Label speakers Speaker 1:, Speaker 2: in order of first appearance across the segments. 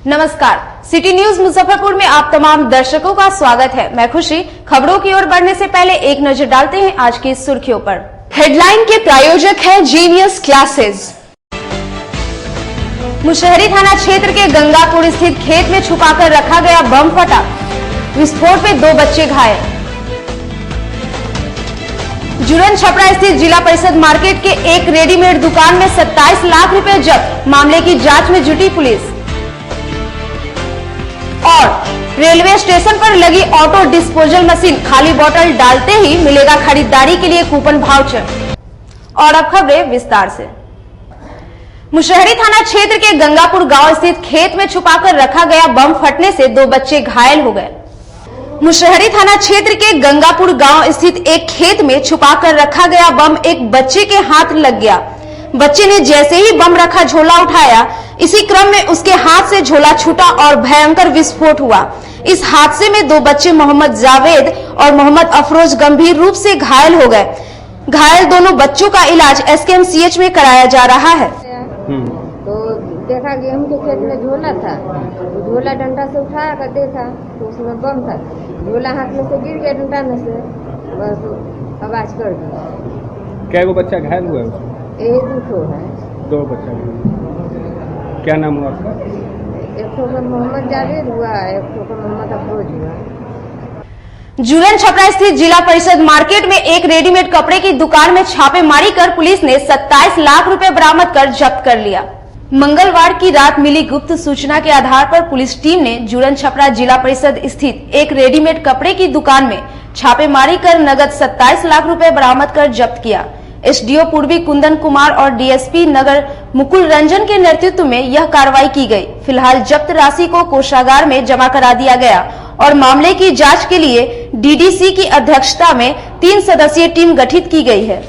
Speaker 1: नमस्कार, city news Muzaffarpur में आप तमाम दर्शकों का स्वागत है। मैं खुशी। खबरों की ओर बढ़ने से पहले एक नजर डालते हैं आज की सुर्खियों पर। हेडलाइन के प्रायोजक हैं जीनियस क्लासेस। मुशहरी थाना क्षेत्र के गंगापुर स्थित खेत में छुपाकर रखा गया बम फटा, विस्फोट में 2 बच्चे घायल। जुरन छपरा स्थित जिला परिषद मार्केट के एक रेडीमेड दुकान में 27 लाख रुपए जब्त, मामले की जांच में जुटी पुलिस। और रेलवे स्टेशन पर लगी ऑटो डिस्पोजल मशीन, खाली बोतल डालते ही मिलेगा खरीदारी के लिए कूपन वाउचर। और अब खबरें विस्तार से। मुशहरी थाना क्षेत्र के गंगापुर गांव स्थित खेत में छुपाकर रखा गया बम फटने से 2 बच्चे घायल हो गए। मुशहरी थाना क्षेत्र के गंगापुर गांव स्थित एक खेत में छुपाकर रखा गया बम एक बच्चे के हाथ लग गया। बच्चे ने जैसे ही बम रखा झोला उठाया, इसी क्रम में उसके हाथ से झोला छूटा और भयंकर विस्फोट हुआ। इस हादसे में 2 बच्चे मोहम्मद जावेद और मोहम्मद अफरोज गंभीर रूप से घायल हो गए। घायल दोनों बच्चों का इलाज SKMCH में कराया जा रहा है।
Speaker 2: तो देखा गेहूं के खेत में झोला था, तो झोला डंडा से उठाया कर देखा तो उसमें बम था। झोला हाथ में से गिर गया डंडा में से, बस आवाज कर दी।
Speaker 3: क्या वो बच्चा घायल हुआ है उसमें?
Speaker 2: यही 2 ठो है।
Speaker 3: 2 बच्चा। क्या नाम हुआ आपका?
Speaker 2: एक ठो का मोहम्मद जावेद हुआ, एक ठो का मोहम्मद अफरोज हुआ।
Speaker 1: जुरन छपरा स्थित जिला परिषद मार्केट में एक रेडीमेड कपड़े की दुकान में छापेमारी कर पुलिस ने 27 लाख रुपए बरामद कर जब्त कर लिया। मंगलवार की रात मिली गुप्त सूचना के आधार पर पुलिस टीम ने जुरन छपरा जिला परिषद स्थित एक रेडीमेड कपड़े की दुकान में छापेमारी कर नगद 27 लाख रुपए बरामद कर जब्त किया। SDO पूर्वी कुंदन कुमार और DSP नगर मुकुल रंजन के नेतृत्व में यह कार्रवाई की गई। फिलहाल जब्त राशि को कोषागार में जमा करा दिया गया और मामले की जांच के लिए DDC की अध्यक्षता में 3 सदस्यीय टीम गठित की गई है।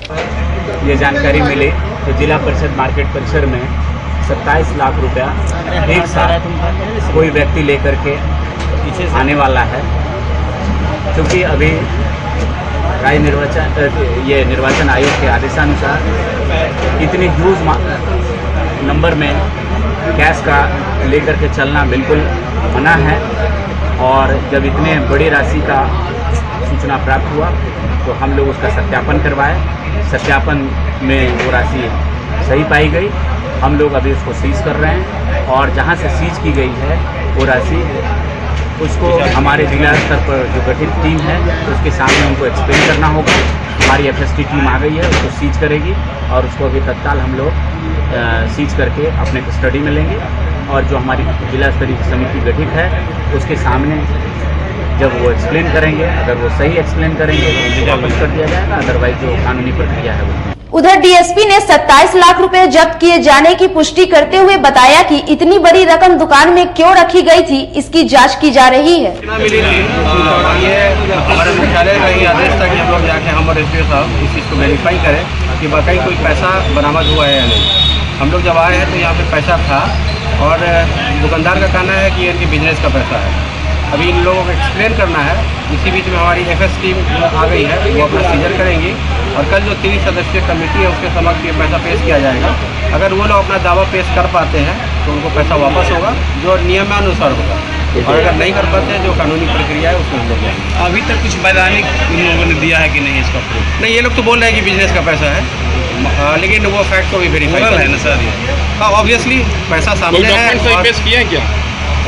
Speaker 4: ये जानकारी मिली तो जिला परिषद मार्केट परिसर में 27 लाख रुपया एक साथ कोई व्यक्ति लेकर के पीछे आने वाला है। क्योंकि अभी निर्वाचन आयोग के आदेशानुसार इतनी ह्यूज नंबर में कैश का लेकर के चलना बिल्कुल मना है। और जब इतने बड़ी राशि का सूचना प्राप्त हुआ तो हम लोग उसका सत्यापन करवाए। सत्यापन में वो राशि सही पाई गई। हम लोग अभी उसको सीज कर रहे हैं और जहाँ से सीज की गई है वो राशि उसको हमारे जिला स्तर पर जो गठित टीम है उसके सामने उनको एक्सप्लेन करना होगा। हमारी FST टीम आ गई है, उसको सीज करेगी और उसको अभी तत्काल हम लोग सीज करके अपने कस्टडी में लेंगे। और जो हमारी जिला स्तरीय समिति गठित है उसके सामने जब वो एक्सप्लेन करेंगे, अगर वो सही एक्सप्लेन करेंगे तो उनको वापस कर दिया जाएगा, अदरवाइज जो कानूनी प्रक्रिया है वो।
Speaker 1: उधर DSP ने 27 लाख रुपए जब्त किए जाने की पुष्टि करते हुए बताया कि इतनी बड़ी रकम दुकान में क्यों रखी गई थी, इसकी जांच की जा रही है।
Speaker 5: मिली थी ये हमारे मुख्यालय का ये आदेश था कि हम लोग जाके हम और SDO साहब इस चीज़ को वेरीफाई करें कि वाकई कोई पैसा बरामद हुआ है या नहीं। हम लोग जब आए हैं तो यहाँ पे पैसा था और दुकानदार का कहना है कि ये इनके बिजनेस का पैसा है। अभी इन लोगों को एक्सप्लेन करना है। इसी बीच में हमारी FS टीम आ गई है, वो अपना सीजर करेंगी और कल जो 3 सदस्यीय कमेटी है उसके समक्ष ये पैसा पेश किया जाएगा। अगर वो लोग अपना दावा पेश कर पाते हैं तो उनको पैसा वापस होगा जो नियमानुसार होगा, और अगर नहीं कर पाते हैं जो कानूनी प्रक्रिया है उसमें हम लोग जाएंगे।
Speaker 6: अभी तक कुछ वैधानिक इन लोगों ने दिया है कि नहीं इसका प्रूफ?
Speaker 5: नहीं, ये लोग तो बोल रहे हैं कि बिजनेस का पैसा है, लेकिन वो फैक्ट को भी वेरीफाई
Speaker 6: है ना सर?
Speaker 5: हाँ, ऑब्वियसली पैसा सामने है।
Speaker 6: पेश किया क्या?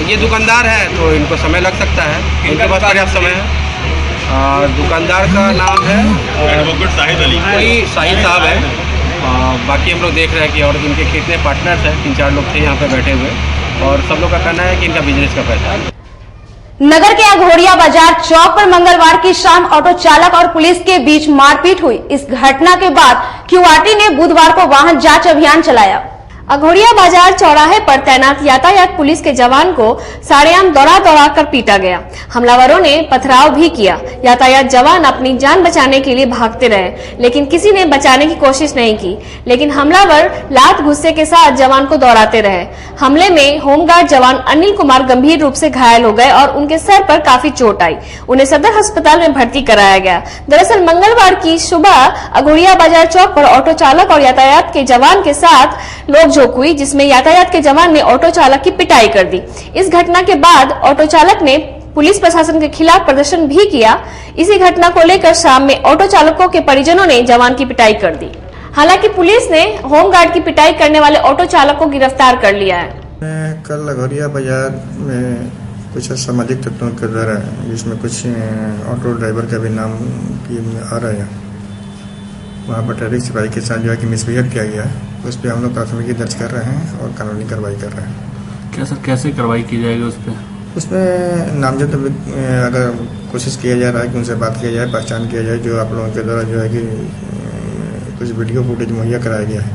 Speaker 5: ये दुकानदार है तो इनको समय लग सकता है, इनके पास पर्याप्त समय है। दुकानदार का नाम है
Speaker 6: एडवोकेट शाहिद अली,
Speaker 5: कोई शाहिद साहब है। बाकी हम लोग देख रहे हैं कि और इनके कितने पार्टनर्स हैं, 3-4 लोग थे यहाँ पे बैठे हुए और सब लोग का कहना है कि इनका बिजनेस का पैसा है।
Speaker 1: नगर के अघोरिया बाजार चौक पर मंगलवार की शाम ऑटो चालक और पुलिस के बीच मारपीट हुई। इस घटना के बाद QRT ने बुधवार को वाहन जांच अभियान चलाया।
Speaker 7: अघोरिया बाजार चौराहे पर तैनात यातायात पुलिस के जवान को सारेआम दौड़ा कर पीटा गया। हमलावरों ने पथराव भी किया। यातायात जवान अपनी जान बचाने के लिए भागते रहे, लेकिन किसी ने बचाने की कोशिश नहीं की। लेकिन हमलावर लात गुस्से के साथ जवान को दौड़ाते रहे। हमले में होमगार्ड जवान अनिल कुमार गंभीर रूप से घायल हो गए और उनके सर पर काफी चोट आई। उन्हें सदर अस्पताल में भर्ती कराया गया। दरअसल मंगलवार की सुबह अघोरिया बाजार चौक पर ऑटो चालक और यातायात के जवान के साथ लोग नोकझोंक हुई, जिसमें यातायात के जवान ने ऑटो चालक की पिटाई कर दी। इस घटना के बाद ऑटो चालक ने पुलिस प्रशासन के खिलाफ प्रदर्शन भी किया। इसी घटना को लेकर शाम में ऑटो चालकों के परिजनों ने जवान की पिटाई कर दी। हालांकि पुलिस ने होमगार्ड की पिटाई करने वाले ऑटो चालक को गिरफ्तार कर लिया है।
Speaker 8: कल लगोरिया बाजार में कुछ असामाजिक तत्वों के द्वारा, जिसमें कुछ ऑटो ड्राइवर का भी नाम आ रहा है, वहाँ पर ट्रैफिक सिपाही के साथ जो है कि मिसबिहेव किया गया है। उस पर हम लोग प्राथमिकी दर्ज कर रहे हैं और कानूनी कार्रवाई कर रहे हैं।
Speaker 6: क्या सर, कैसे कार्रवाई की जाएगी उस पर?
Speaker 8: उसमें नामजद अगर कोशिश किया जा रहा है कि उनसे बात किया जाए, पहचान किया जाए। जो आप लोगों के द्वारा जो है कि कुछ वीडियो फुटेज मुहैया कराया गया है,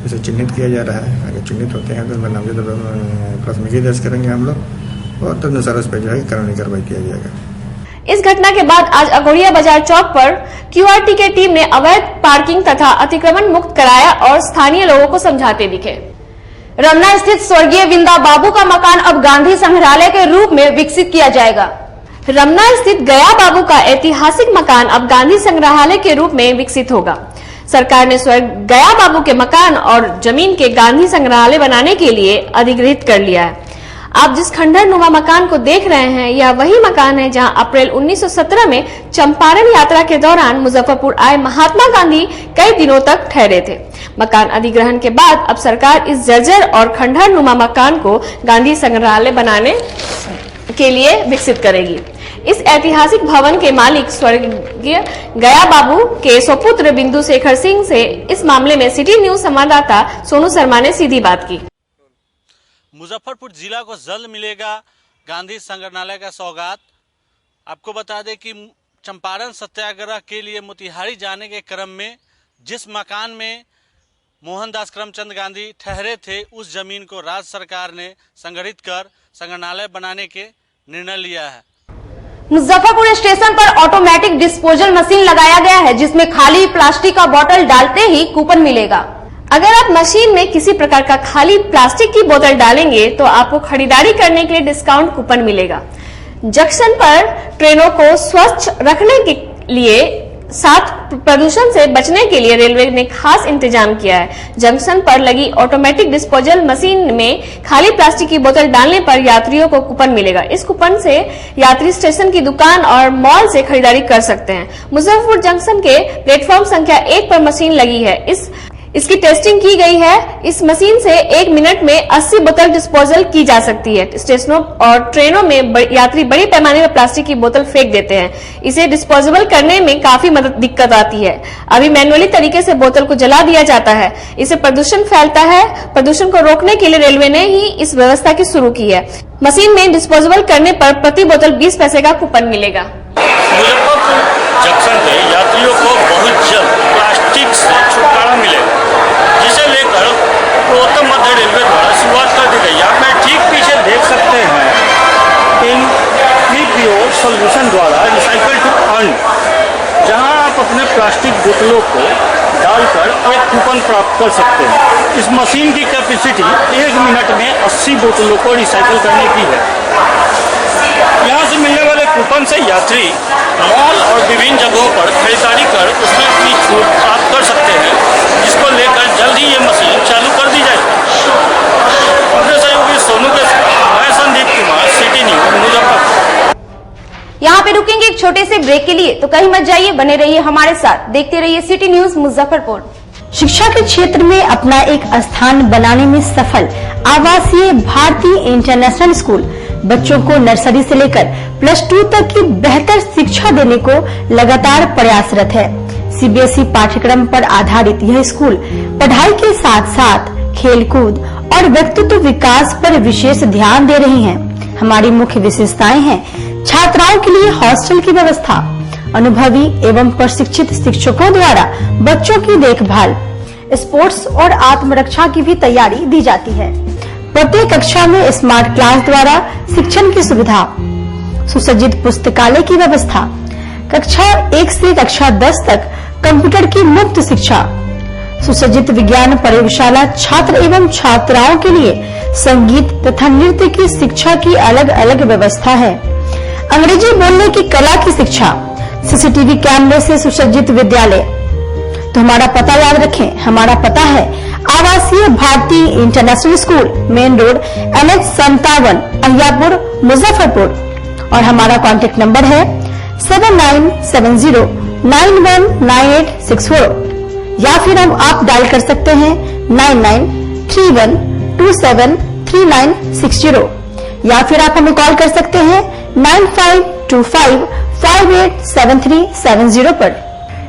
Speaker 8: उसे चिन्हित किया जा रहा है। अगर चिन्हित होते हैं तो उनमें नामजद प्राथमिकी दर्ज करेंगे हम लोग और तदनुसार उस पर जो है कानूनी कार्रवाई किया जाएगा।
Speaker 7: इस घटना के बाद आज अघोरिया बाजार चौक पर क्यूआरटी की टीम ने अवैध पार्किंग तथा अतिक्रमण मुक्त कराया और स्थानीय लोगों को समझाते दिखे।
Speaker 1: रमना स्थित स्वर्गीय विंदा बाबू का मकान अब गांधी संग्रहालय के रूप में विकसित किया जाएगा।
Speaker 7: रमना स्थित गया बाबू का ऐतिहासिक मकान अब गांधी संग्रहालय के रूप में विकसित होगा। सरकार ने स्वर्ग गया बाबू के मकान और जमीन के गांधी संग्रहालय बनाने के लिए अधिग्रहित कर लिया है। आप जिस खंडहर नुमा मकान को देख रहे हैं, यह वही मकान है जहां अप्रैल 1917 में चंपारण यात्रा के दौरान मुजफ्फरपुर आए महात्मा गांधी कई दिनों तक ठहरे थे। मकान अधिग्रहण के बाद अब सरकार इस जर्जर और खंडहर नुमा मकान को गांधी संग्रहालय बनाने के लिए विकसित करेगी। इस ऐतिहासिक भवन के मालिक स्वर्गीय गया बाबू के सुपुत्र बिंदु शेखर सिंह से इस मामले में सिटी न्यूज संवाददाता सोनू शर्मा ने सीधी बात की।
Speaker 9: मुजफ्फरपुर जिला को जल्द मिलेगा गांधी संग्रहालय का सौगात। आपको बता दें कि चंपारण सत्याग्रह के लिए मोतिहारी जाने के क्रम में जिस मकान में मोहनदास करमचंद गांधी ठहरे थे, उस जमीन को राज्य सरकार ने संग्रहित कर संग्रहालय बनाने के निर्णय लिया है।
Speaker 1: मुजफ्फरपुर स्टेशन पर ऑटोमेटिक डिस्पोजल मशीन लगाया गया है, जिसमें खाली प्लास्टिक का बोतल डालते ही कूपन मिलेगा।
Speaker 7: अगर आप मशीन में किसी प्रकार का खाली प्लास्टिक की बोतल डालेंगे तो आपको खरीदारी करने के लिए डिस्काउंट कूपन मिलेगा। जंक्शन पर ट्रेनों को स्वच्छ रखने के लिए साथ प्रदूषण से बचने के लिए रेलवे ने खास इंतजाम किया है। जंक्शन पर लगी ऑटोमेटिक डिस्पोजल मशीन में खाली प्लास्टिक की बोतल डालने पर यात्रियों को कूपन मिलेगा। इस कूपन से यात्री स्टेशन की दुकान और मॉल से खरीदारी कर सकते हैं। मुजफ्फरपुर जंक्शन के प्लेटफॉर्म संख्या 1 पर मशीन लगी है। इसकी टेस्टिंग की गई है। इस मशीन से 1 मिनट में 80 बोतल डिस्पोजल की जा सकती है। स्टेशनों और ट्रेनों में यात्री बड़ी पैमाने पर प्लास्टिक की बोतल फेंक देते हैं। इसे डिस्पोजेबल करने में काफी दिक्कत आती है। अभी मैनुअली तरीके से बोतल को जला दिया जाता है, इससे प्रदूषण फैलता है। प्रदूषण को रोकने के लिए रेलवे ने ही इस व्यवस्था की शुरू की है। मशीन में डिस्पोजेबल करने पर प्रति बोतल 20 पैसे का कूपन मिलेगा।
Speaker 10: मुजफ्फरपुर जंक्शन पे यात्रियों को बहुत जल्द प्लास्टिक से छुटकारा मिलेगा, जिसे लेकर पूर्वोत्तर मध्य रेलवे द्वारा शुरुआत कर दी गई। आप मैं ठीक पीछे देख सकते हैं इन प्योर सोल्यूशन द्वारा रिसाइकल टू अर्न, जहां आप अपने प्लास्टिक बोतलों को डालकर एक कूपन प्राप्त कर सकते हैं। इस मशीन की कैपेसिटी 1 मिनट में 80 बोतलों को रिसाइकल करने की है। यहाँ से मिलने वाले कूपन से यात्री मॉल और विभिन्न जगहों पर खरीदारी कर उसमें अपनी छूट प्राप्त कर सकते हैं, जिसको लेकर जल्द ही ये मशीन चालू कर दी जाएगी। अपने सहयोगी सोनू के साथ मैं संदीप कुमार, सिटी न्यूज मुजफ्फरपुर।
Speaker 1: यहाँ पे रुकेंगे एक छोटे से ब्रेक के लिए, तो कहीं मत जाइए, बने रहिए हमारे साथ, देखते रहिए सिटी न्यूज मुजफ्फरपुर।
Speaker 11: शिक्षा के क्षेत्र में अपना एक स्थान बनाने में सफल आवासीय भारतीय इंटरनेशनल स्कूल बच्चों को नर्सरी से लेकर +2 तक की बेहतर शिक्षा देने को लगातार प्रयासरत है। सीबीएसई पाठ्यक्रम पर आधारित यह स्कूल पढ़ाई के साथ साथ खेलकूद और व्यक्तित्व विकास पर विशेष ध्यान दे रही हैं। हमारी मुख्य विशेषताएं हैं छात्राओं के लिए हॉस्टल की व्यवस्था, अनुभवी एवं प्रशिक्षित शिक्षकों द्वारा बच्चों की देखभाल, स्पोर्ट्स और आत्मरक्षा की भी तैयारी दी जाती है। प्रत्येक कक्षा में स्मार्ट क्लास द्वारा शिक्षण की सुविधा, सुसज्जित पुस्तकालय की व्यवस्था, कक्षा 1 से कक्षा 10 तक कंप्यूटर की मुफ्त शिक्षा, सुसज्जित विज्ञान प्रयोगशाला, छात्र एवं छात्राओं के लिए संगीत तथा नृत्य की शिक्षा की अलग अलग व्यवस्था है। अंग्रेजी बोलने की कला की शिक्षा, सीसीटीवी कैमरे से सुसज्जित विद्यालय। तो हमारा पता याद रखें, हमारा पता है आवासीय Bharti international school, main road NH 57, Ahiyapur, Muzaffarpur. और हमारा कॉन्टेक्ट नंबर है 7970919864 या फिर आप डायल कर सकते हैं 9931273960 या फिर आप हमें कॉल कर सकते हैं 9525587370 पर।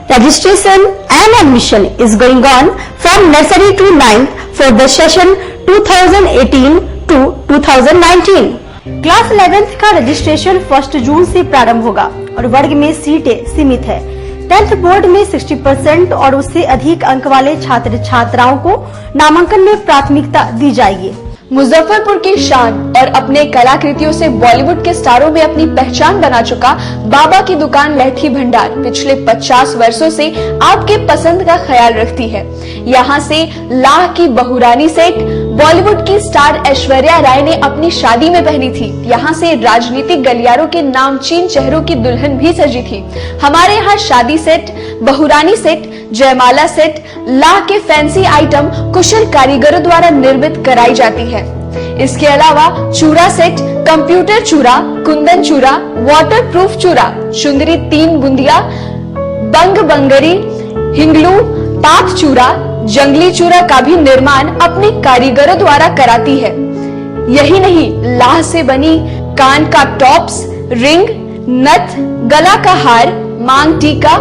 Speaker 11: Registration and admission is going on from nursery to 9th for the session 2018 to 2019। Class 11th का रजिस्ट्रेशन 1 जून से प्रारंभ होगा और वर्ग में सीटें सीमित है। 10th बोर्ड में 60% और उससे अधिक अंक वाले छात्र छात्राओं को नामांकन में प्राथमिकता दी जाएगी।
Speaker 7: मुजफ्फरपुर की शान और अपने कलाकृतियों से बॉलीवुड के स्टारों में अपनी पहचान बना चुका बाबा की दुकान लहठी भंडार पिछले 50 वर्षों से आपके पसंद का ख्याल रखती है। यहाँ से लाह की बहुरानी सेट बॉलीवुड की स्टार ऐश्वर्या राय ने अपनी शादी में पहनी थी। यहाँ से राजनीतिक गलियारों के नामचीन चेहरों की दुल्हन भी सजी थी। हमारे यहाँ शादी सेट, बहुरानी सेट, जयमाला सेट, लाह के फैंसी आइटम कुशल कारीगरों द्वारा निर्मित कराई जाती है। इसके अलावा चूड़ा सेट, कंप्यूटर चूड़ा, कुंदन चूड़ा, वाटरप्रूफ चूड़ा, चुंदरी 3 बुंदिया, बंग बंगरी, हिंगलू, टाक चूड़ा, जंगली चूड़ा का भी निर्माण अपने कारीगरों द्वारा कराती है। यही नहीं, लाह से बनी कान का टॉप्स, रिंग, नथ, गला का हार, मांग टीका,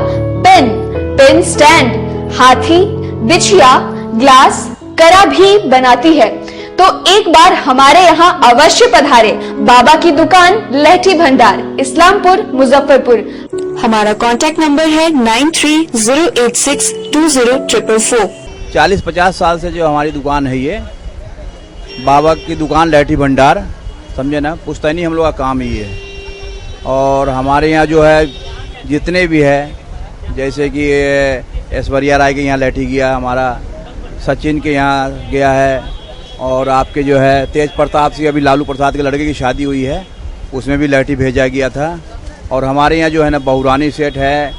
Speaker 7: पेन स्टैंड, हाथी, बिछिया, ग्लास, करा भी बनाती है। तो एक बार हमारे यहाँ अवश्य पधारे। बाबा की दुकान लहठी भंडार, इस्लामपुर, मुजफ्फरपुर। हमारा कॉन्टैक्ट नंबर है 9308620444।
Speaker 5: 40-50 साल से जो हमारी दुकान है, ये बाबा की दुकान लहठी भंडार, समझे ना, पुश्तैनी हम लोग का काम ही है। और हमारे यहाँ जो है जितने भी है, जैसे कि ऐश्वर्या राय के यहाँ लहठी गया, हमारा सचिन के यहाँ गया है, और आपके जो है तेज प्रताप सिंह, अभी लालू प्रसाद के लड़के की शादी हुई है, उसमें भी लहठी भेजा गया था। और हमारे यहाँ जो है ना बहुरानी सेट है,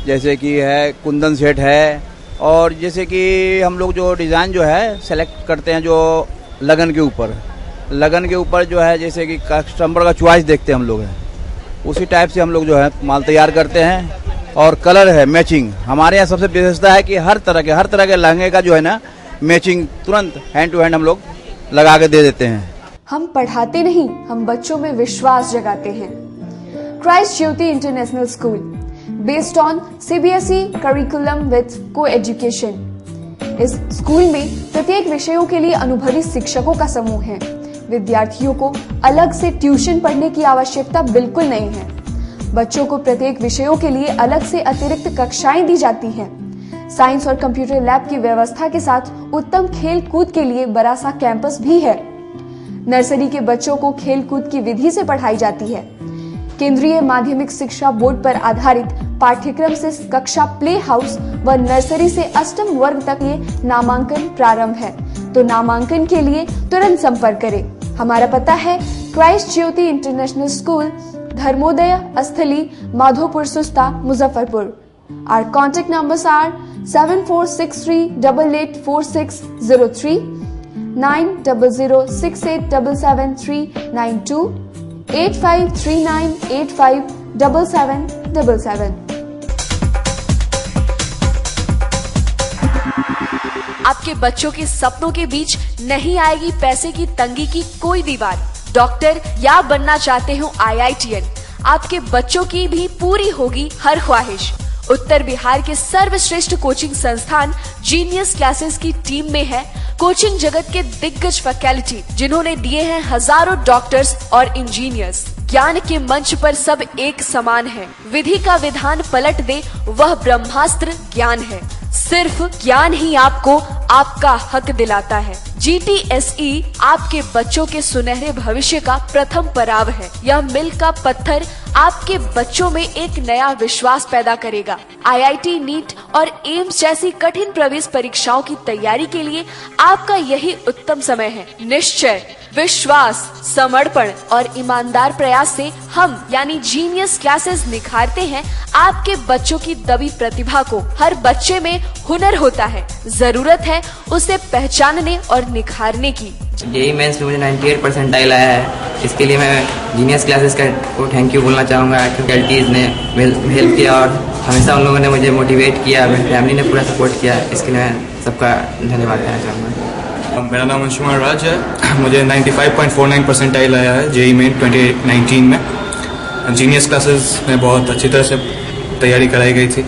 Speaker 5: जैसे कि है कुंदन सेट है, और जैसे कि हम लोग जो डिज़ाइन जो है सेलेक्ट करते हैं जो लगन के ऊपर जो है, जैसे कि कस्टमर का चॉइस देखते हैं हम लोग हैं, उसी टाइप से हम लोग जो है माल तैयार करते हैं। और कलर है मैचिंग, हमारे यहाँ सबसे विशेषता है कि हर तरह के लहंगे का जो है ना मैचिंग तुरंत हैंड टू हैंड हम लोग लगा के दे देते हैं।
Speaker 7: हम पढ़ाते नहीं, हम बच्चों में विश्वास जगाते हैं। Christ Jyoti international school, based on CBSE curriculum with coeducation. इस स्कूल में प्रत्येक विषयों के लिए अनुभवी शिक्षकों का समूह है। विद्यार्थियों को अलग से ट्यूशन पढ़ने की आवश्यकता बिल्कुल नहीं है। बच्चों को प्रत्येक विषयों के लिए अलग से अतिरिक्त कक्षाएं दी जाती हैं। साइंस और कंप्यूटर लैब की व्यवस्था के साथ उत्तम खेल कूद के लिए बड़ा सा कैंपस भी है। नर्सरी के बच्चों को खेल कूद की विधि से पढ़ाई जाती है। केंद्रीय माध्यमिक शिक्षा बोर्ड पर आधारित पाठ्यक्रम से कक्षा प्ले हाउस व नर्सरी से 8वीं वर्ग तक ये नामांकन प्रारंभ है। तो नामांकन के लिए तुरंत संपर्क करें। हमारा पता है Christ Jyoti international school, Dharmodaya स्थली, माधोपुर सुस्ता, Muzaffarpur. Our contact numbers are 7463884603, 9006877392, 8539857777।
Speaker 12: आपके बच्चों के सपनों के बीच नहीं आएगी पैसे की तंगी की कोई दीवार। डॉक्टर या बनना चाहते हो IITN, आपके बच्चों की भी पूरी होगी हर ख्वाहिश। उत्तर बिहार के सर्वश्रेष्ठ कोचिंग संस्थान जीनियस क्लासेस की टीम में है कोचिंग जगत के दिग्गज फैकल्टी, जिन्होंने दिए हैं हजारों डॉक्टर्स और इंजीनियर्स। ज्ञान के मंच पर सब एक समान है। विधि का विधान पलट दे वह ब्रह्मास्त्र ज्ञान है। सिर्फ ज्ञान ही आपको आपका हक दिलाता है। GTSE आपके बच्चों के सुनहरे भविष्य का प्रथम पड़ाव है। यह मील का पत्थर आपके बच्चों में एक नया विश्वास पैदा करेगा। IIT, नीट और एम्स जैसी कठिन प्रवेश परीक्षाओं की तैयारी के लिए आपका यही उत्तम समय है। निश्चय, विश्वास, समर्पण और ईमानदार प्रयास से हम यानी जीनियस क्लासेस निखारते हैं आपके बच्चों की दबी प्रतिभा को। हर बच्चे में हुनर होता है, जरूरत है उसे पहचानने और निखारने की।
Speaker 13: जेईई मेंस में मुझे 98 परसेंटाइल आया है। इसके लिए मैं जीनियस क्लासेस को थैंक यू बोलना चाहूँगा। फैकल्टीज ने हेल्प किया और हमेशा उन लोगों ने मुझे मोटिवेट किया, मेरी फैमिली ने पूरा सपोर्ट किया। इसके लिए मैं सबका धन्यवाद देना चाहूँगा।
Speaker 14: मेरा नाम अंशु कुमार राज है। मुझे 95.49 परसेंटाइल आया है जेईई मेन 2019 में। जीनियस क्लासेस में बहुत अच्छी तरह से तैयारी कराई गई थी,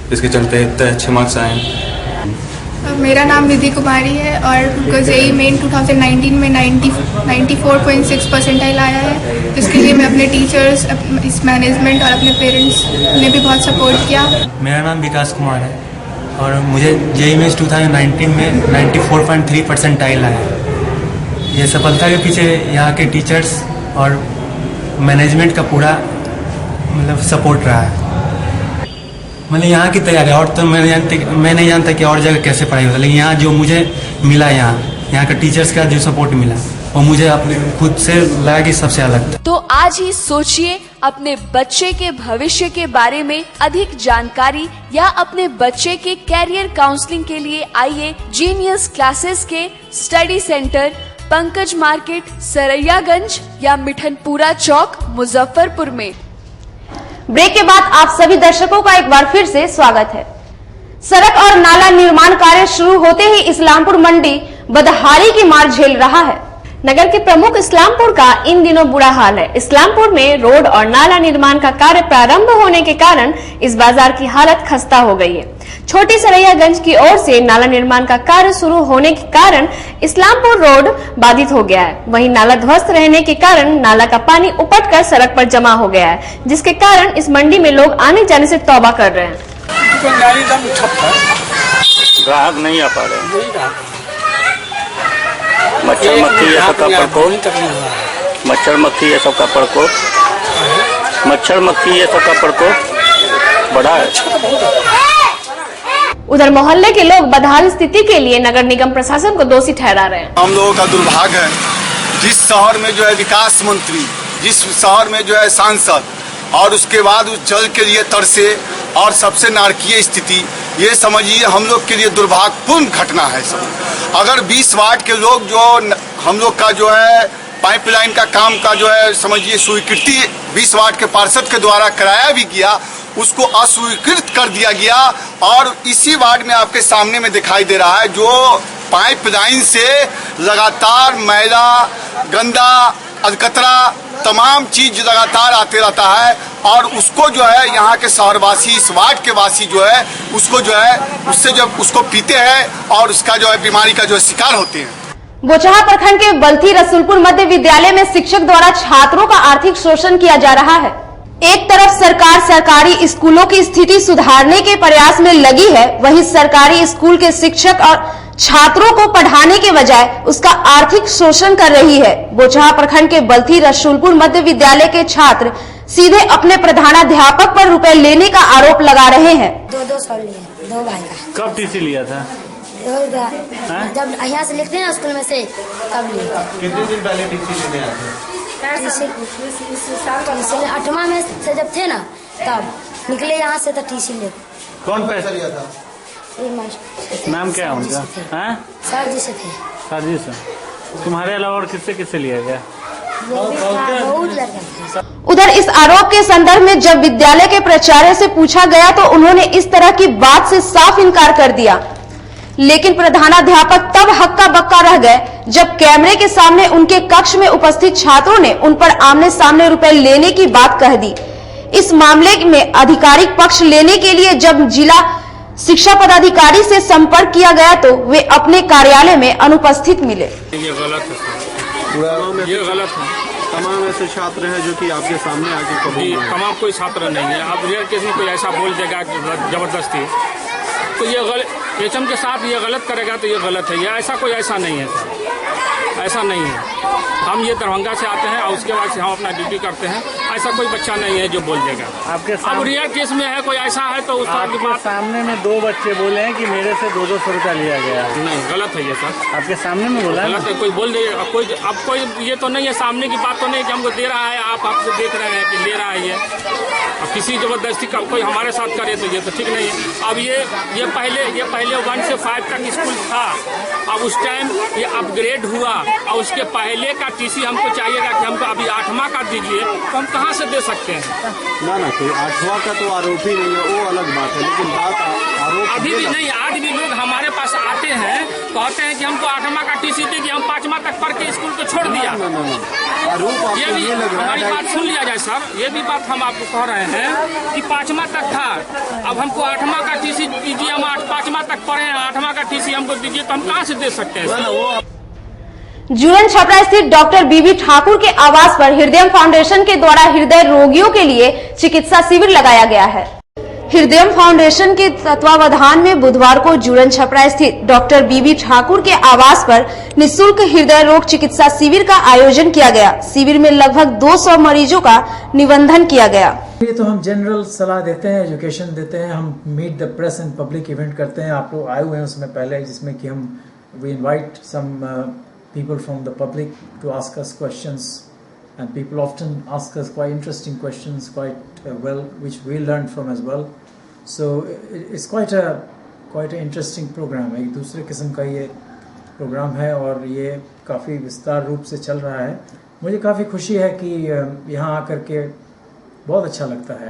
Speaker 14: जिसके चलते इतने अच्छे मार्क्स आए हैं।
Speaker 15: मेरा नाम निधि कुमारी है और जेईई मेन 2019 में 94.6 परसेंटाइल आया है, जिसके लिए मैं अपने टीचर्स, इस मैनेजमेंट और अपने पेरेंट्स ने भी बहुत सपोर्ट किया।
Speaker 16: मेरा नाम विकास कुमार है और मुझे जेईई मेंस 2019 में 94.3 परसेंटाइल आया है। ये सफलता के पीछे यहाँ के टीचर्स और मैनेजमेंट का पूरा सपोर्ट रहा है। मतलब यहाँ की तैयारी और तो मैं नहीं जानता कि और जगह कैसे पढ़ाई होता, लेकिन यहाँ जो मुझे मिला, यहाँ का टीचर्स का जो सपोर्ट मिला वो मुझे अपने खुद से लगा कि सबसे अलग था।
Speaker 12: तो आज ही सोचिए, अपने बच्चे के भविष्य के बारे में अधिक जानकारी या अपने बच्चे के कैरियर काउंसलिंग के लिए आइए जीनियस क्लासेस के study centre Pankaj market, Saraiyaganj या मिठनपुरा चौक, मुजफ्फरपुर में।
Speaker 1: ब्रेक के बाद आप सभी दर्शकों का एक बार फिर से स्वागत है। सड़क और नाला निर्माण कार्य शुरू होते ही इस्लामपुर मंडी बदहाली की मार झेल रहा है।
Speaker 7: नगर के प्रमुख इस्लामपुर का इन दिनों बुरा हाल है। इस्लामपुर में रोड और नाला निर्माण का कार्य प्रारंभ होने के कारण इस बाजार की हालत खस्ता हो गई है। छोटी सरैयागंज की ओर से नाला निर्माण का कार्य शुरू होने के कारण इस्लामपुर रोड बाधित हो गया है। वहीं नाला ध्वस्त रहने के कारण नाला का पानी उपटकर सड़क पर जमा हो गया है, जिसके कारण इस मंडी में लोग आने जाने से तौबा कर रहे हैं।
Speaker 10: ग्राहक नहीं आ पा रहे, मच्छर मक्खी ये सब का प्रकोप, मच्छर मक्खी ये सब का प्रकोप, मच्छर मक्खी ये सब का प्रकोप बढ़ा है।
Speaker 7: उधर मोहल्ले के लोग बदहाल स्थिति के लिए नगर निगम प्रशासन को दोषी ठहरा रहे हैं।
Speaker 17: हम लोगों का दुर्भाग्य है, जिस शहर में जो है विकास मंत्री, जिस शहर में जो है सांसद और उसके बाद उस जल के लिए तरसे और सबसे नारकीय स्थिति, ये समझिए हम लोग के लिए दुर्भाग्यपूर्ण घटना है सब। अगर 20 वार्ड के लोग जो हम लोग का जो है पाइपलाइन का काम का जो है समझिए स्वीकृति 20 वार्ड के पार्षद के द्वारा कराया भी गया, उसको अस्वीकृत कर दिया गया। और इसी वार्ड में आपके सामने में दिखाई दे रहा है जो पाइपलाइन से लगातार मैला, गंदा, कचरा, तमाम चीज लगातार आते रहता है और उसको जो है यहाँ के शहरवासी, इस वार्ड के वासी जो है उसको जो है उससे जब उसको पीते हैं और उसका जो है बीमारी का जो है शिकार होते हैं।
Speaker 1: बोचहा प्रखंड के बल्थी रसूलपुर मध्य विद्यालय में शिक्षक द्वारा छात्रों का आर्थिक शोषण किया जा रहा है। एक तरफ सरकार सरकारी स्कूलों की स्थिति सुधारने के प्रयास में लगी है, वहीं सरकारी स्कूल के शिक्षक और छात्रों को पढ़ाने के बजाय उसका आर्थिक शोषण कर रही है। बोचहा प्रखंड के बल्थी रसूलपुर मध्य विद्यालय के छात्र सीधे अपने प्रधानाध्यापक पर रुपए लेने का आरोप लगा रहे हैं।
Speaker 18: 200 लिए, 2 भाई का।
Speaker 10: कब टीसी लिया था?
Speaker 18: जब यहाँ से लिखते हैं ना स्कूल में से, तब लिया।
Speaker 5: कितने दिन पहले टीसी लेने आए थे?
Speaker 18: 8वां में से जब थे ना तब निकले यहाँ से, तो टीसी ले।
Speaker 10: कौन पैसा लिया था? नाम क्या है उनका?
Speaker 18: सर जी से थे।
Speaker 10: सर जी से। तुम्हारे अलावा और किससे किससे लिया गया?
Speaker 1: उधर इस आरोप के संदर्भ में जब विद्यालय के प्राचार्य से पूछा गया तो उन्होंने इस तरह की बात से साफ इनकार कर दिया। लेकिन प्रधानाध्यापक तब हक्का बक्का रह गए जब कैमरे के सामने उनके कक्ष में उपस्थित छात्रों ने उन पर आमने सामने रुपए लेने की बात कह दी। इस मामले में आधिकारिक पक्ष लेने के लिए जब जिला शिक्षा पदाधिकारी से संपर्क किया गया तो वे अपने कार्यालय में अनुपस्थित मिले।
Speaker 6: ये गलत है, ये गलत है।
Speaker 5: तमाम ऐसे छात्र हैं जो कि आपके सामने आके कभी
Speaker 6: तमाम कोई छात्र नहीं है। अब रेयर केस में कोई ऐसा बोल देगा जबरदस्ती, तो ये गलत, एचएम के साथ ये गलत करेगा तो ये गलत है। ये ऐसा कोई ऐसा नहीं है, ऐसा नहीं है। हम ये दरभंगा से आते हैं और उसके बाद से हम अपना ड्यूटी करते हैं। ऐसा कोई बच्चा नहीं है जो बोल देगा।
Speaker 9: आपके
Speaker 6: अब रियल केस में है कोई ऐसा है तो उस तरह की बात।
Speaker 9: सामने में 2 बच्चे बोले हैं कि मेरे से 200 रुपया लिया गया।
Speaker 6: नहीं, गलत है ये सर।
Speaker 9: आपके सामने में बोला
Speaker 6: गलत है। कोई बोल दे, अब कोई ये तो नहीं है, सामने की बात तो नहीं कि हमको दे रहा है, आप आपसे देख रहे हैं कि ले रहा है ये। अब किसी जबरदस्ती का कोई हमारे साथ करे तो ये तो ठीक नहीं है। अब ये पहले 1 से 5 तक स्कूल था। अब उस टाइम ये अपग्रेड हुआ और उसके पहले का टीसी हमको चाहिएगा कि हमको अभी 8वां का दीजिए, तो हम कहाँ से दे सकते हैं?
Speaker 19: ना कोई 8वां का तो आरोप ही नहीं है, वो अलग बात है। लेकिन बात आरोप
Speaker 6: अभी भी नहीं, आज भी लोग हमारे पास आते हैं, कहते हैं कि हमको 8वां का टीसी दे दिया, हम 5वां तक पढ़ के स्कूल को छोड़ दिया।
Speaker 19: आरोप
Speaker 6: ये भी हमारी बात सुन लिया जाए सर। ये भी बात हम आपको कह रहे हैं कि 5वां तक था, अब हमको 8वां का टीसी दीजिए, हम 5वां तक पढ़े हैं, 8वां का टीसी हमको दीजिए, तो हम कहाँ से दे सकते हैं?
Speaker 1: जुरन छपरा स्थित डॉक्टर बीबी ठाकुर के आवास पर हृदय फाउंडेशन के द्वारा हृदय रोगियों के लिए चिकित्सा शिविर लगाया गया है। हृदय फाउंडेशन के तत्वावधान में बुधवार को जुरन छपरा स्थित डॉक्टर बीबी ठाकुर के आवास पर निःशुल्क हृदय रोग चिकित्सा शिविर का आयोजन किया गया। शिविर में लगभग 200 मरीजों का निबंधन किया गया।
Speaker 20: ये तो हम जनरल सलाह देते हैं, एजुकेशन देते हैं, हम meet the press and public event करते हैं। आप लोग आए हुए हैं उसमें पहले, जिसमें कि हम we invite some people from the public to ask us questions, and people often ask us quite interesting questions, which we learn from as well. So it's quite an interesting program. एक दूसरे किस्म का ये programme है और ये काफ़ी विस्तार रूप से चल रहा है। मुझे काफ़ी खुशी है कि यहाँ आकर के बहुत अच्छा लगता है।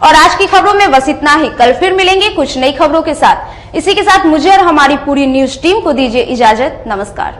Speaker 1: और आज की खबरों में बस इतना ही। कल फिर मिलेंगे कुछ नई खबरों के साथ। इसी के साथ मुझे और हमारी पूरी न्यूज टीम को दीजिए इजाजत। नमस्कार।